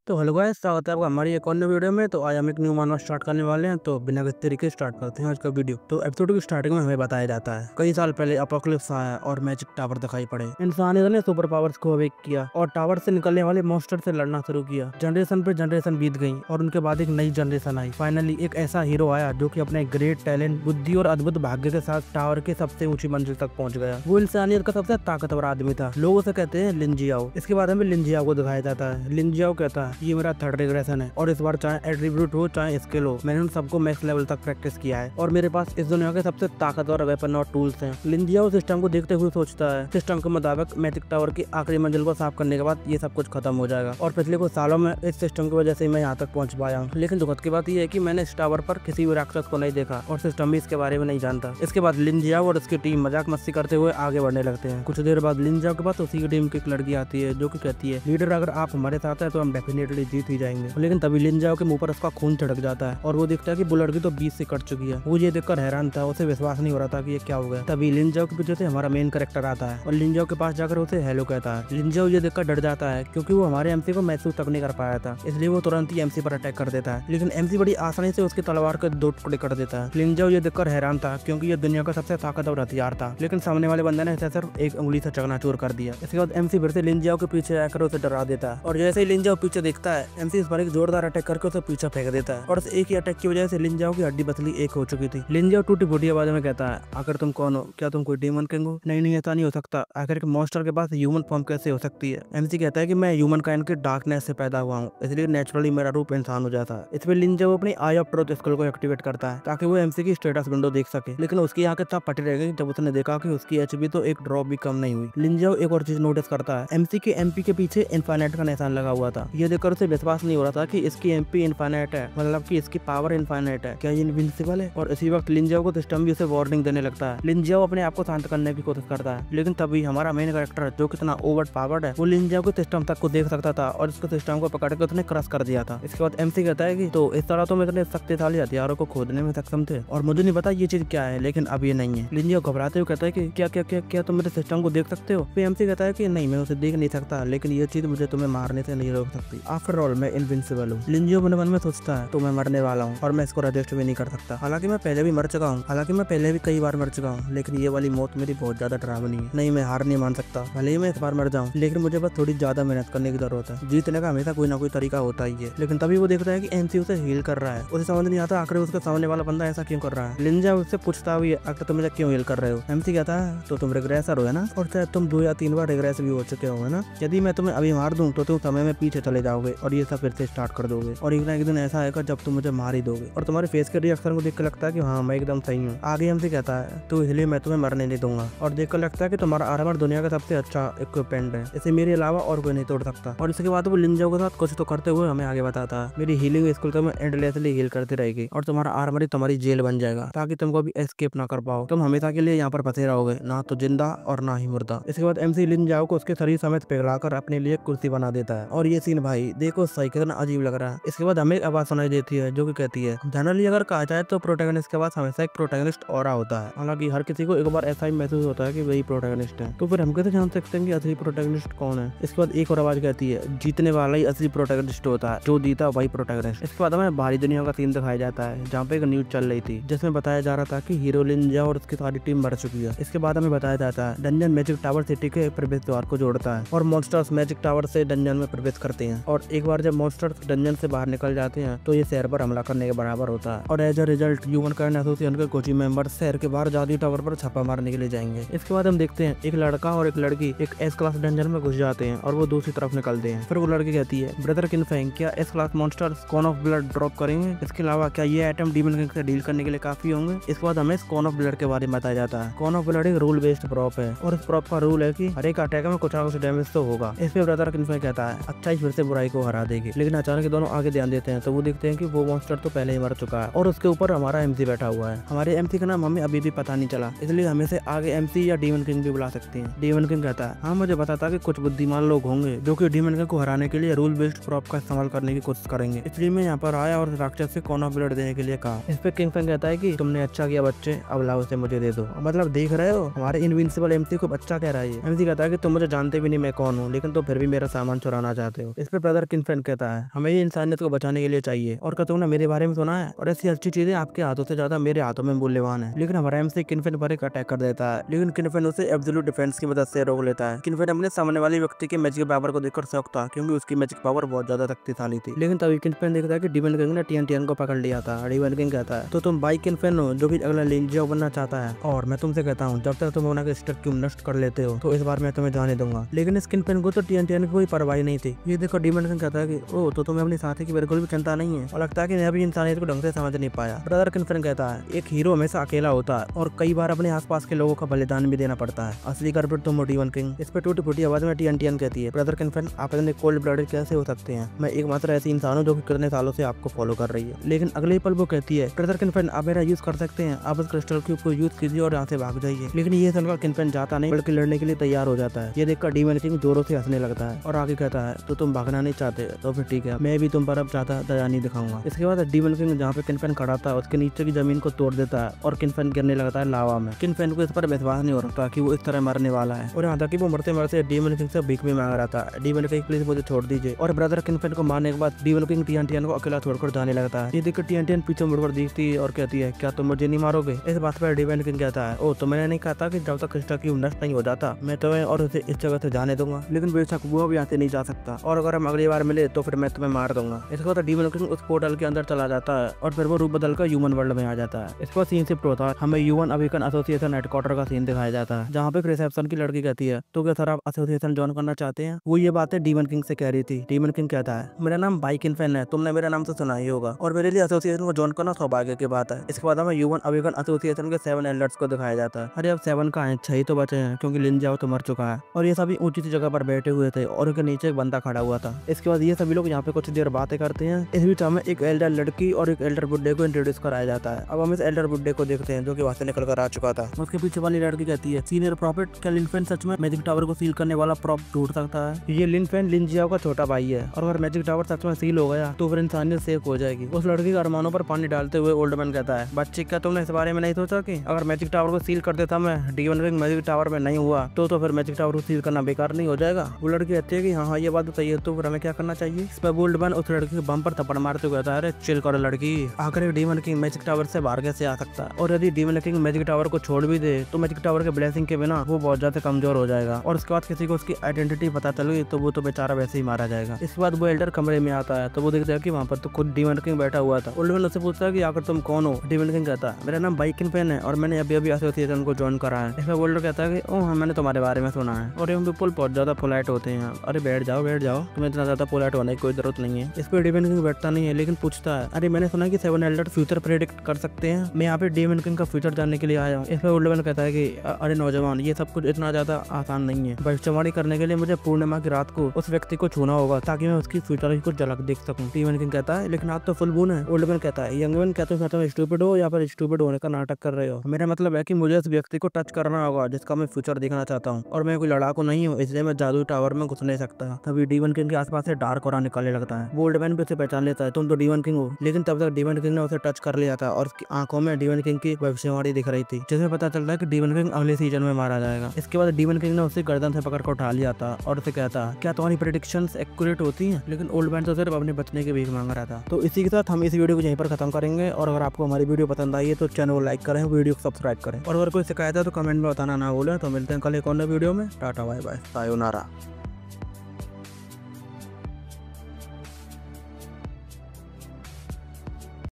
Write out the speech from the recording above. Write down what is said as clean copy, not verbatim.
तो hello guys, स्वागत है आपका हमारी एक और नई वीडियो में। तो आज हम एक न्यू मानवा स्टार्ट करने वाले हैं। तो बिना किसी तरीके स्टार्ट करते हैं आज का वीडियो। तो एपिसोड की स्टार्टिंग में हमें बताया जाता है कई साल पहले अपोकलिप्स आया और मैजिक टावर दिखाई पड़े। इंसानियत ने सुपर पावर्स को अवेक किया और टावर से निकलने वाले मॉन्स्टर से लड़ना शुरू किया। जनरेशन पे जनरेशन बीत गई और उनके बाद एक नई जनरेशन आई। फाइनली एक ऐसा हीरो आया जो कि अपने ग्रेट टैलेंट, बुद्धि और अद्भुत भाग्य के साथ टावर के सबसे ऊंची मंजिल तक पहुंच गया। वो इंसानियत का सबसे ताकतवर आदमी था। लोग उसे कहते हैं लिन जियाओ। इसके बाद हमें लिन जियाओ को दिखाया जाता है। लिन जियाओ कहता है ये मेरा थर्ड रिग्रेशन है और इस बार चाहे एट्रीब्यूट हो चाहे स्किल हो, मैंने उन सबको मैक्स लेवल तक प्रैक्टिस किया है और मेरे पास इस दुनिया के सबसे ताकतवर वेपन और टूल्स हैं। लिन जियाओ सिस्टम को देखते हुए सोचता है सिस्टम के मुताबिक मैजिक टावर की आखिरी मंजिल को साफ करने के बाद ये सब कुछ खत्म हो जाएगा और पिछले कुछ सालों में इस सिस्टम की वजह से मैं यहाँ तक पहुँच पाया हूँ। लेकिन दुखद की बात यह है कि मैंने इस टावर पर किसी भी राक्षस को नहीं देखा और सिस्टम भी इसके बारे में नहीं जानता। इसके बाद लिन जियाओ और उसकी टीम मजाक मस्ती करते हुए आगे बढ़ने लगते हैं। कुछ देर बाद लिन जियाओ के पास उसी की टीम की एक लड़की आती है जो कि कहती है लीडर अगर आप हमारे साथ है तो हम डेफिनेटली जीत ही जाएंगे। लेकिन तभी लिन जियाओ के मुंह पर उसका खून छिड़क जाता है और वो देखता है कि वो लड़की तो 20 से कट चुकी है। वो ये देखकर हैरान था, उसे विश्वास नहीं हो रहा था कि ये क्या हो गया। तभी लिन जियाओ के पीछे से हमारा मेन कैरेक्टर आता है और लिन जियाओ के पास जाकर उसे हेलो कहता है। लिन जियाओ ये देखकर डर जाता है क्योंकि वो हमारे एमसी को महसूस तक नहीं कर पाया था, इसलिए वो तुरंत ही एमसी पर अटैक कर देता है। लेकिन एमसी बड़ी आसानी से उसकी तलवार के 2 टुकड़े कर देता है। लिन जियाओ ये देखकर हैरान था क्योंकि ये दुनिया का सबसे ताकतवर हथियार था, लेकिन सामने वाले बंदे ने इसे सिर्फ एक उंगली से चकनाचूर कर दिया। इसके बाद एमसी फिर से लिन जियाओ के पीछे आकर उसे डरा देता है और जैसे ही लिन जियाओ पीछे देखता है एमसी इस पर एक जोरदार अटैक करके उसे पीछे फेंक देता है और एक ही अटैक की वजह से लिन जियाओ की हड्डी पसली एक हो चुकी थी। लिन जियाओ टूटी फूटी आवाज में कहता है आखिर तुम कौन हो? क्या तुम कोई डीमन किंग हो? नहीं, ऐसा नहीं हो सकता। आखिर एक मॉन्स्टर के पास ह्यूमन फॉर्म कैसे हो सकती है? एमसी कहता है कि मैं ह्यूमन काइंड के डार्कनेस से पैदा हुआ हूँ, इसलिए नेचुरली मेरा रूप इंसान हो जाता है। इसमें लिन जियाओ अपनी आई ऑफ ट्रुथ स्किल को एक्टिवेट करता है ताकि वो एमसी की स्टेटस विंडो देख सके। लेकिन उसकी आंखें तब फटी रह गई जब उसने देखा कि उसकी एचपी तो एक ड्रॉप भी कम नहीं हुई। लिन जियाओ एक और चीज नोटिस करता है, एमसी के एमपी के पीछे इनफाइनाइट का निशान लगा हुआ था। ये देखकर उसे विश्वास नहीं हो रहा था कि इसकी एमपी इनफाइनाइट है, मतलब कि इसकी पावर इनफाइनाइट है। क्या ये इनविंसिबल है? और इसी वक्त लिन जियाओ को सिस्टम भी उसे वार्निंग देने लगता है। लिन जियाओ अपने आप को शांत करने की कोशिश करता है, लेकिन तभी हमारा मेन कैरेक्टर जो कितना ओवर पावर्ड है वो लिन जियाओ के सिस्टम तक को देख सकता था और इसके सिस्टम को पकड़ के उसने क्रश कर दिया था। इसके बाद एमसी कहता है कि तो इस तरह तुम इतने शक्तिशाली हथियारों को खोदने में सक्षम थे और मुझे नहीं पता ये चीज क्या है, लेकिन अब ये नहीं है। लिन जियाओ घबराते हुए कहता है कि क्या क्या क्या क्या तुम मेरे सिस्टम को देख सकते हो? फिर एमसी कहता है कि नहीं, मैं उसे देख नहीं सकता, लेकिन ये चीज मुझे तुम्हें मारने से नहीं रोक सकती। आफ्टर ऑल मैं इनविंसिबल हूँ। लिन जियाओ अपने मन में सोचता है तो मैं मरने वाला हूँ और मैं इसको रजिस्ट भी नहीं कर सकता। हालांकि मैं पहले भी मर चुका हूँ, कई बार मर चुका हूँ, लेकिन ये वाली मौत मेरी बहुत ज्यादा डरावनी है। नहीं, मैं हार नहीं मान सकता। भले ही मैं इस बार मर जाऊँ, लेकिन मुझे बस थोड़ी ज्यादा मेहनत करने की जरूरत है। जीतने का हमेशा कोई ना कोई तरीका होता ही है। लेकिन तभी वो देखता है कि एमसी उसे हील कर रहा है। उसे समझ नहीं आता आखिर उसके सामने वाला बंदा ऐसा क्यों कर रहा है। लिन जियाओ उससे पूछता हुआ आखिर तुम मुझे क्यों हील कर रहे हो? एमसी कहता है तो तुम रिग्रेसर हो है ना, और शायद तुम 2 या 3 बार रिग्रेस भी हो चुके हो है ना। यदि मैं तुम्हें अभी मार दूं तो तुम समय में पीछे चले जाओगे और ये सब फिर से स्टार्ट कर दोगे और एक ना एक दिन ऐसा आएगा जब तुम मुझे मार ही दोगे। और तुम्हारे फेस के रिएक्शन को देख कर लगता है कि हाँ मैं एकदम सही हूँ। आगे एमसी कहता है तो इसलिए मैं तुम्हें मरने नहीं दूंगा और देखकर लगता है कि तुम्हारा आर्मर दुनिया का सबसे अच्छा इक्विपमेंट है, इसे मेरे अलावा और कोई नहीं तोड़ सकता। और इसके बाद वो लिन जियाओ के साथ कुछ तो करते हुए हमें आगे बताता है मेरी हीलिंग स्किल तुम्हें एंडलेसली हील करती रहेगी और तुम्हारा आर्मर ही तुम्हारी जेल बन जाएगा ताकि तुम कभी एस्केप ना कर पाओ। तुम हमेशा के लिए यहाँ पर फंसे रहोगे, ना तो जिंदा और ना ही मुर्दा। इसके बाद एमसी लिन जियाओ को उसके शरीर समेत पिघलाकर अपने लिए कुर्सी बना देता है और ये सीन भाई देखो सही कितना अजीब लग रहा है। इसके बाद हमें आवाज सुनाई देती है जो कि कहती है जनरली अगर कहा जाए तो प्रोटैगनिस्ट के पास हमेशा एक प्रोटैगनिस्ट ऑरा होता है। हालांकि हर किसी को एक बार ऐसा ही महसूस होता है कि वही प्रोटैगनिस्ट है, तो फिर हम कैसे जान सकते हैं कि असली प्रोटैगनिस्ट कौन है। इसके बाद एक और आवाज कहती है जीतने वाला ही असली प्रोटैगनिस्ट होता है, जो जीता वही प्रोटैगनिस्ट। इसके बाद हमें बाहरी दुनिया का सीन दिखाया जाता है जहाँ पे एक न्यूज चल रही थी जिसमें बताया जा रहा था कि हीरो लिन जियाओ और उसकी सारी टीम मर चुकी है। इसके बाद हमें बताया जाता है डंजन मैजिक टावर सिटी के प्रवेश द्वार को जोड़ता है और मॉन्स्टर्स मैजिक टावर से डंजन में प्रवेश करते हैं और एक बार जब मॉन्स्टर्स डंजन से बाहर निकल जाते हैं तो ये शहर पर हमला करने के बराबर होता है और as a result humankind association के कुछ ही मेंबर्स शहर के बाहर जादुई टावर पर छापा मारने के लिए जाएंगे। इसके बाद हम देखते हैं एक लड़का और एक लड़की एक एस क्लास डंजन में घुस जाते हैं और वो दूसरी तरफ निकलते हैं। फिर वो लड़की कहती है ब्रदर किनफेंग क्या एस क्लास मॉन्स्टर्स कॉन ऑफ ब्लड ड्रॉप करेंगे? इसके अलावा क्या ये आइटम डीमन किंग से डील करने के लिए काफी होंगे? इसके बाद हमें कॉन ऑफ ब्लड के बारे में बताया जाता है। कॉन ऑफ ब्लड एक रूल बेस्ड प्रॉप है और इस प्रॉप का रूल है कि हर एक अटैक में कुछ ना कुछ डैमेज तो होगा। इस पे ब्रदर किनफेंग कहता है अच्छाई फिर से बुराई को हरा देगी। लेकिन अचानक दोनों आगे ध्यान देते हैं तो वो देखते हैं कि वो मॉन्स्टर तो पहले ही मर चुका है और उसके ऊपर हमारा एमसी बैठा हुआ है। हमारे एमसी का नाम हमें अभी भी पता नहीं चला, इसलिए हमें से आगे एमसी या डीमन किंग भी बुला सकती हैं। डीमन किंग कहता है हाँ मुझे पता था कि कुछ बुद्धिमान लोग होंगे जो कि डीमन किंग को हराने के लिए रूल बेस्ड प्रॉप का इस्तेमाल करने की कोशिश करेंगे, इसलिए मैं यहाँ पर आया और राक्षस से कॉन ऑफ ब्लड देने के लिए कहा। इस पे किंग कहता है कि तुमने अच्छा किया बच्चे, अब लाओ उसे मुझे दे दो। मतलब देख रहे हो हमारे इनविंसिबल एमसी को अच्छा कह रहा है। एमसी कहता है कि तुम मुझे जानते भी नहीं मैं कौन हूँ, लेकिन तुम फिर भी मेरा सामान चुराना चाहते हो। इस पे ब्रदर किनफेन कहता है हमें ये इंसानियत को बचाने के लिए चाहिए, और क्या तुमने मेरे बारे में सुना है, और ऐसी अच्छी चीजें आपके हाथों से ज्यादा मेरे हाथों में मूल्यवान है। लेकिन हमारे से किनफेन पर एक अटैक कर देता है, लेकिन किनफेन उसे एब्सोल्यूट डिफेंस की मदद से रोक लेता है। किनफेन अपने सामने वाले व्यक्ति के मैजिक पावर को देखकर शौक था, क्योंकि उसकी मैजिक पावर बहुत ज्यादा शक्तिशाली थी। लेकिन तभी किनफेन देखता है कि डीमन किंग ने टीएन को पकड़ लिया था। डीमन किंग कहता है तो तुम बाई किनफेन हो जो कि अगला लिंजियाओ बनना चाहता है, और मैं तुमसे कहता हूँ जब तक तुम होना के स्टेट नष्ट कर लेते हो तो इस बार मैं तुम्हें जाने दूंगा। लेकिन इस किनफेन को तो टीएन की कोई परवाही नहीं थी। ये देखो डीमन किंग कहता है कि ओ तो तुम्हें अपने साथी की बिल्कुल भी चिंता नहीं है, और लगता है कि मैं भी इंसानियत को ढंग से समझ नहीं पाया। ब्रदर किनफेन कहता है एक हीरो हमेशा अकेला होता है और कई बार अपने आसपास के लोगों का बलिदान भी देना पड़ता है, असली कार्पेट तुम हो डीमन किंग। इस पे टूटी फूटी आवाज में टीएन कहती है ब्रदर किनफेन आप इतने कोल्ड ब्लडेड कैसे हो सकते हैं, मैं एकमात्र ऐसी इंसान हूं जो कि कितने सालों से आपको फॉलो कर रही है। लेकिन अगले ही पल वो कहती है ब्रदर किनफेन आप मेरा यूज कर सकते हैं, आप उस क्रिस्टल क्यूब को यूज कीजिए और यहाँ से भाग जाइए। लेकिन ये सुनकर किनफेन जाता नहीं बल्कि लड़ने के लिए तैयार हो जाता है। ये देखकर डीमन किंग जोरों से हंसने लगता है और आगे कहता है तो तुम भागना नहीं चाहते तो फिर ठीक है, मैं भी तुम पर अब ज्यादा दया नहीं दिखाऊंगा। इसके बाद डीमन किंग जहाँ पे किनफेन खड़ा था उसके नीचे की जमीन को तोड़ देता है और किनफेन गिरने लगता है लावा में। किनफेन को इस पर विश्वास नहीं हो रहा कि वो इस तरह मरने वाला है, और यहाँ तक कि वो मरते मरते डीमन किंग से भीख भी मांग रहा था। डीमन किंग प्लीज मुझे छोड़ दीजिए, और ब्रदर किनफेन को मारने के बाद डीमन किंग टीएन को अकेला छोड़कर जाने लगता है। ये देखकर टीएन पीछे मुड़कर देखती है और कहती है क्या तुम मुझे नहीं मारोगे। इस बात पर डीमन किंग कहता है ओ तो मैंने नहीं कहा था कि जब तक क्रिस्टल क्यूब नष्ट नहीं हो जाता मैं तुम्हें और उसे इस जगह से जाने दूंगा, लेकिन बेशक वो भी यहाँ से नहीं जा सकता, और अगर हम अगली बार मिले तो फिर मैं तुम्हें मार दूंगा। इसके बाद डीमन किंग उस पोर्टल के अंदर चला जाता है और फिर वो रूप बदलकर ह्यूमन वर्ल्ड में आ जाता है। इसके बाद सीन शिफ्ट होता है, हमें ह्यूमन अवेकन एसोसिएशन हेडक्वार्टर का सीन दिखाया जाता है, जहाँ पे रिसेप्शन की लड़की कहती है तो क्या सर आप एसोसिएशन ज्वाइन करना चाहते हैं। वो ये बातें डीमन किंग से कह रही थी। डीमन किंग कहता है मेरा नाम बाई किनफेन है, तुमने मेरा नाम तो सुना ही होगा, और मेरे लिए एसोसिएशन को ज्वाइन करना सौभाग्य की बात है। इसके बाद हमें ह्यूमन अवेकन एसोसिएशन के 7 एल्डर्स को दिखाया जाता है। अरे अब 7 का है 6 ही तो बचे हैं, क्योंकि लिंजियाओ तो मर चुका है, और ये सभी ऊंची सी जगह पर बैठे हुए थे और उनके नीचे एक बंदा खड़ा हुआ था। इसके बाद ये सभी लोग यहाँ पे कुछ देर बातें करते हैं। इस बीच हमें एक एल्डर लड़की और एक एल्डर बुड्ढे को इंट्रोड्यूस कराया जाता है। अब हम इस एल्डर बुड्ढे को देखते हैं जो कि वहां से निकल कर आ चुका था। उसके पीछे वाली लड़की कहती है सीनियर प्रॉफिट क्या लिनफेन सच में मैजिक टावर को सील करने वाला प्रॉप ढूंढ सकता है। ये लिनफेन लिंजियाओ का छोटा भाई है, और अगर मैजिक टावर सच में सील हो गया तो फिर इंसानियत सेफ हो जाएगी। उस लड़की के अरमानों पर पानी डालते हुए ओल्ड मैन कहता है बच्चे क्या तुमने इस बारे में नहीं सोचा कि अगर मैजिक टावर को सील कर देता मैं डीमन किंग मैजिक टावर में नहीं हुआ तो फिर मैजिक टावर को सील करना बेकार नहीं हो जाएगा। वो लड़की कहती है कि हाँ ये बात तो सही है, तो फिर हमें क्या करना चाहिए। इस पर ओल्ड मैन उस लड़की के बम पर थप्पड़ मारते हुए कहता है अरे चिल करो लड़की, आखिर डीमन किंग मैजिक टावर से बाहर कैसे आ सकता है, और यदि डीमन किंग मैजिक टावर को छोड़ भी दे तो मैजिक टावर के ब्लेसिंग के बिना वो बहुत ज्यादा कमजोर हो जाएगा, और उसके बाद किसी को उसकी आइडेंटिटी पता चल गई तो वो तो बेचारा वैसे ही मारा जाएगा। इसके बाद वो एल्डर कमरे में आता है तो वो देखता है कि वहाँ पर तो खुद डीमन किंग बैठा हुआ था। ओल्ड मैन उससे पूछता है कि आखिर तुम कौन हो। डीमन किंग कहता है मेरा नाम बाई किनफेन है और मैंने अभी अभी एसोसिएशन को ज्वाइन करा है। इसमें ओल्डर कहता है कि ओह हाँ मैंने तुम्हारे बारे में सुना है, और ये पीपल बहुत ज्यादा पोलाइट होते हैं। अरे बैठ जाओ तुम्हें इतना ज्यादा पोलाइट होने की कोई जरूरत नहीं है। इस पर डीमन किंग बैठता नहीं है, लेकिन पूछता है अरे मैंने सुना कि 7 एल्डर फ्यूचर प्रेडिक्ट कर सकते हैं, मैं यहाँ पे डीमन किंग का फ्यूचर जानने के लिए आया हूँ। इसमें ओल्ड मैन कहता है कि अरे नौजवान ये सब कुछ इतना ज्यादा आसान नहीं है, भविष्यवाणी करने के लिए मुझे पूर्णिमा की रात को उस व्यक्ति को छूना होगा ताकि मैं उसकी फ्यूचर की कुछ झलक देख सकूं। डीमन किंग कहता है लेकिन आज तो फुल मून है। ओल्ड मैन कहता है यंग मैन क्या तुम स्टूपिड हो या फिर स्टूपिड होने का नाटक कर रहे हो। मेरा मतलब है कि मुझे उस व्यक्ति को टच करना होगा जिसका मैं फ्यूचर देखना चाहता हूँ, और मैं कोई लड़ाकू नहीं हूँ इसलिए मैं जादू टावर में घुस नहीं सकता। तभी डीमन किंग के आसपास से डार्क ऑरा निकलने लगता है। वो ओल्ड मैन भी उसे पहचान लेता है, तुम तो डीमन किंग हो। लेकिन तब तक डीमन किंग ने उसे टच कर लिया था और उसकी आंखों में डीमन किंग की भविष्यवाणी दिख रही थी, जिसमें पता चलता है कि डीमन किंग अगले सीजन में मारा जाएगा। इसके बाद डीमन किंग ने उसे गर्दन से पकड़ कर उठा लिया था और उसे कहता क्या तुम्हारी प्रेडिक्शंस एक्यूरेट होती हैं। लेकिन ओल्ड मैन तो सिर्फ अपने बचने की भीख मांग रहा था। तो इसी के साथ हम इस वीडियो को यहीं पर खत्म करेंगे, और अगर आपको हमारी वीडियो पसंद आई है तो चैनल को लाइक करें, वीडियो को सब्सक्राइब करें, और अगर कोई शिकायत है तो कमेंट में बताना ना भूलें। तो मिलते हैं कल एक और वीडियो में। Tata bye bye sayonara.